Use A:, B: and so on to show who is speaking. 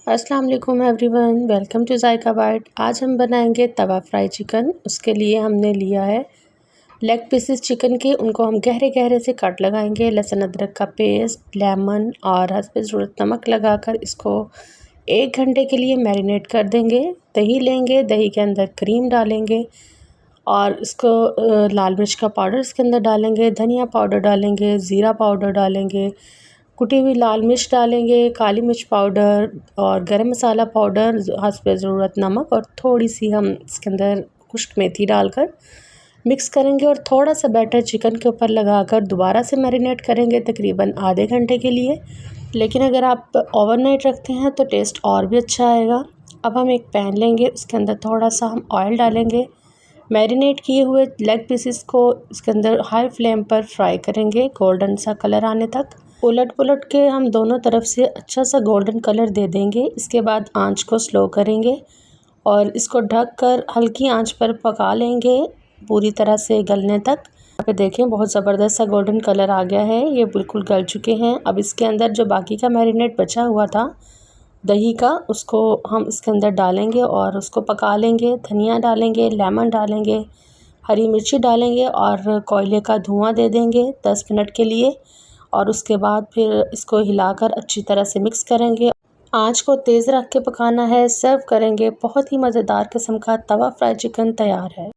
A: अस्सलाम वालेकुम everyone, welcome to Zaika bite. आज हम बनाएंगे तवा फ्राई चिकन। उसके लिए हमने लिया है लेग पीसेस चिकन के, उनको हम गहरे गहरे से कट लगाएंगे। लहसुन अदरक का पेस्ट, लेमन और हस्ब ज़रूरत नमक लगाकर इसको 1 घंटे के लिए मैरिनेट कर देंगे। दही लेंगे, दही के अंदर क्रीम डालेंगे और इसको लाल मिर्च का पाउडर इसके अंदर डालेंगे, धनिया पाउडर डालेंगे, ज़ीरा पाउडर डालेंगे, कुटी हुई लाल मिर्च डालेंगे, काली मिर्च पाउडर और गरम मसाला पाउडर, हस्ब ज़रूरत नमक और थोड़ी सी हम इसके अंदर खुश्क मेथी डालकर मिक्स करेंगे और थोड़ा सा बैटर चिकन के ऊपर लगाकर दोबारा से मैरिनेट करेंगे तकरीबन आधे घंटे के लिए। लेकिन अगर आप ओवरनाइट रखते हैं तो टेस्ट और भी अच्छा आएगा। अब हम एक पैन लेंगे, उसके अंदर थोड़ा सा हम ऑयल डालेंगे। मैरिनेट किए हुए लेग पीसेस को इसके अंदर हाई फ्लेम पर फ्राई करेंगे गोल्डन सा कलर आने तक। उलट पुलट के हम दोनों तरफ से अच्छा सा गोल्डन कलर दे देंगे। इसके बाद आंच को स्लो करेंगे और इसको ढककर हल्की आंच पर पका लेंगे पूरी तरह से गलने तक। यहाँ पे देखें बहुत ज़बरदस्त सा गोल्डन कलर आ गया है, ये बिल्कुल गल चुके हैं। अब इसके अंदर जो बाकी का मैरिनेट बचा हुआ था दही का, उसको हम इसके अंदर डालेंगे और उसको पका लेंगे। धनिया डालेंगे, लेमन डालेंगे, हरी मिर्ची डालेंगे और कोयले का धुआं दे देंगे 10 मिनट के लिए और उसके बाद फिर इसको हिलाकर अच्छी तरह से मिक्स करेंगे। आंच को तेज़ रख के पकाना है। सर्व करेंगे। बहुत ही मज़ेदार किस्म का तवा फ्राई चिकन तैयार है।